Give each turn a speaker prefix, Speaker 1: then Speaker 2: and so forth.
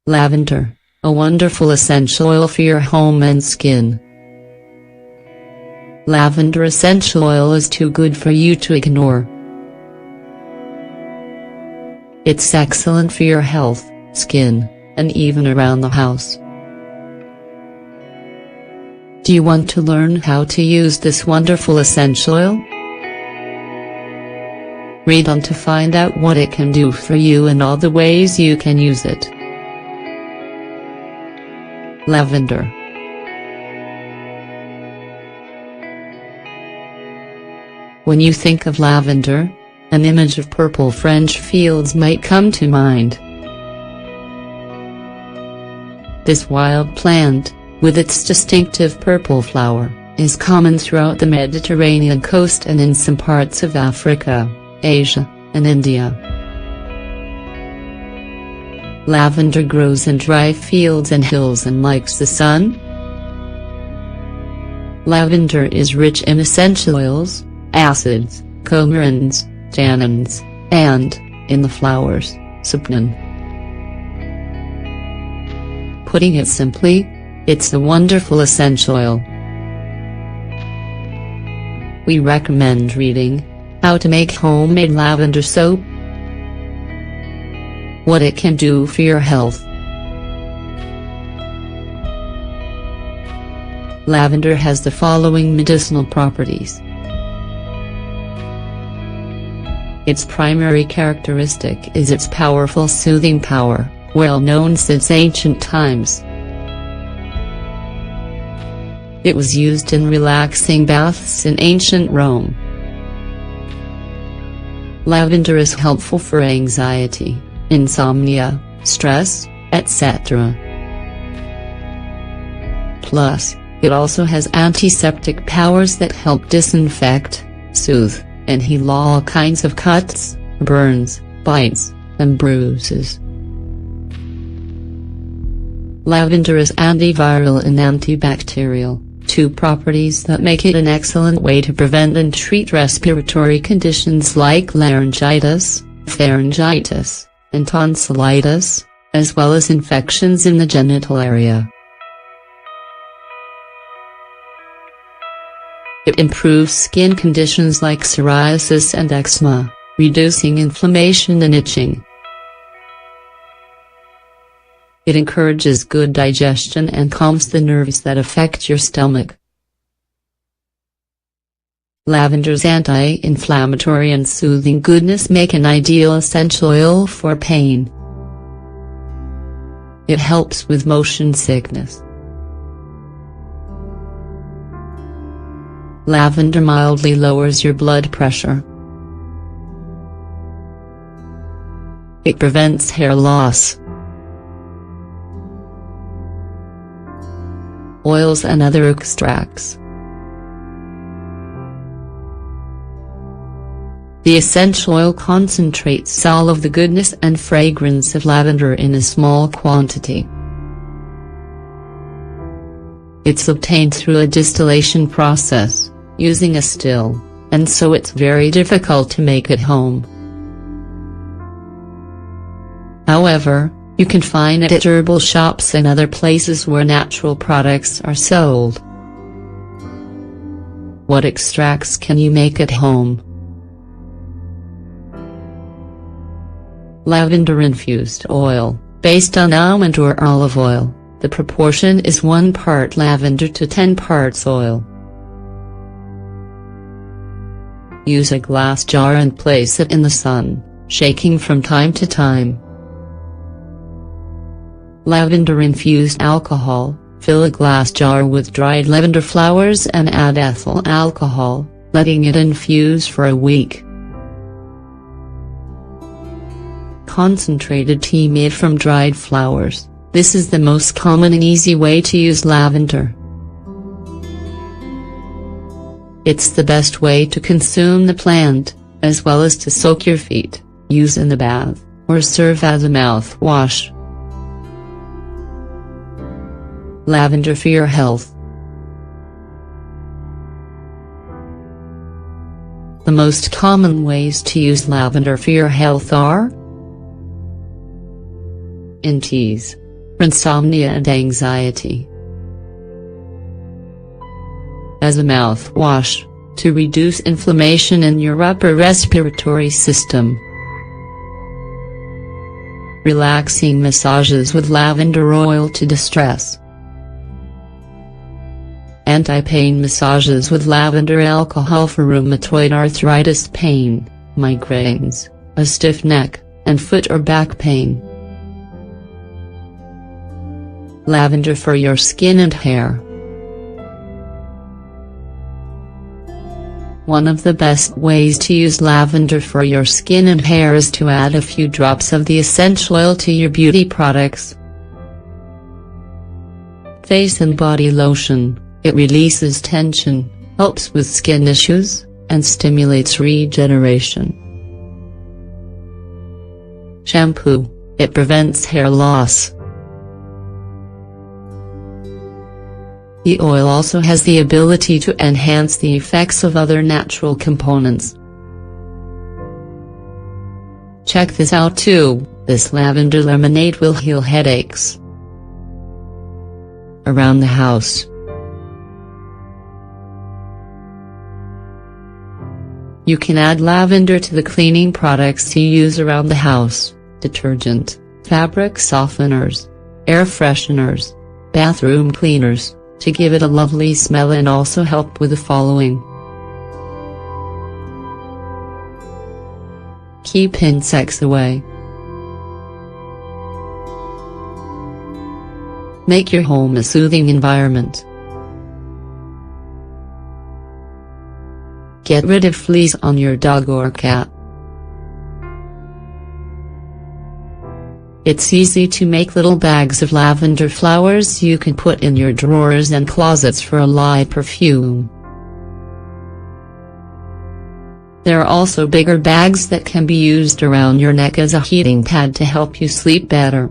Speaker 1: Lavender, a wonderful essential oil for your home and skin. Lavender essential oil is too good for you to ignore. It's excellent for your health, skin, and even around the house. Do you want to learn how to use this wonderful essential oil? Read on to find out what it can do for you and all the ways you can use it. Lavender. When you think of lavender, an image of purple French fields might come to mind. This wild plant, with its distinctive purple flower, is common throughout the Mediterranean coast and in some parts of Africa, Asia, and India. Lavender grows in dry fields and hills and likes the sun. Lavender is rich in essential oils, acids, coumarins, tannins, and, in the flowers, saponin. Putting it simply, it's a wonderful essential oil. We recommend reading How to Make Homemade Lavender Soap, what it can do for your health. Lavender has the following medicinal properties. Its primary characteristic is its powerful soothing power, well known since ancient times. It was used in relaxing baths in ancient Rome. Lavender is helpful for anxiety, insomnia, stress, etc. Plus, it also has antiseptic powers that help disinfect, soothe, and heal all kinds of cuts, burns, bites, and bruises. Lavender is antiviral and antibacterial, two properties that make it an excellent way to prevent and treat respiratory conditions like laryngitis, pharyngitis, and tonsillitis, as well as infections in the genital area. It improves skin conditions like psoriasis and eczema, reducing inflammation and itching. It encourages good digestion and calms the nerves that affect your stomach. Lavender's anti-inflammatory and soothing goodness make an ideal essential oil for pain. It helps with motion sickness. Lavender mildly lowers your blood pressure. It prevents hair loss. Oils and other extracts. The essential oil concentrates all of the goodness and fragrance of lavender in a small quantity. It's obtained through a distillation process, using a still, and so it's very difficult to make at home. However, you can find it at herbal shops and other places where natural products are sold. What extracts can you make at home? Lavender infused oil, based on almond or olive oil. The proportion is 1 part lavender to 10 parts oil. Use a glass jar and place it in the sun, shaking from time to time. Lavender-infused alcohol, fill a glass jar with dried lavender flowers and add ethyl alcohol, letting it infuse for a week. Concentrated tea made from dried flowers. This is the most common and easy way to use lavender. It's the best way to consume the plant, as well as to soak your feet, use in the bath, or serve as a mouthwash. Lavender for your health. The most common ways to use lavender for your health are in teas. for insomnia and anxiety. As a mouthwash, to reduce inflammation in your upper respiratory system. Relaxing massages with lavender oil to distress. Anti-pain massages with lavender alcohol for rheumatoid arthritis pain, migraines, a stiff neck, and foot or back pain. Lavender for your skin and hair. One of the best ways to use lavender for your skin and hair is to add a few drops of the essential oil to your beauty products. Face and body lotion. It releases tension, helps with skin issues, and stimulates regeneration. Shampoo. It prevents hair loss. The oil also has the ability to enhance the effects of other natural components. Check this out too, this lavender lemonade will heal headaches. Around the house. You can add lavender to the cleaning products you use around the house: detergent, fabric softeners, air fresheners, bathroom cleaners, to give it a lovely smell and also help with the following. Keep insects away. Make your home a soothing environment. Get rid of fleas on your dog or cat. It's easy to make little bags of lavender flowers you can put in your drawers and closets for a light perfume. There are also bigger bags that can be used around your neck as a heating pad to help you sleep better.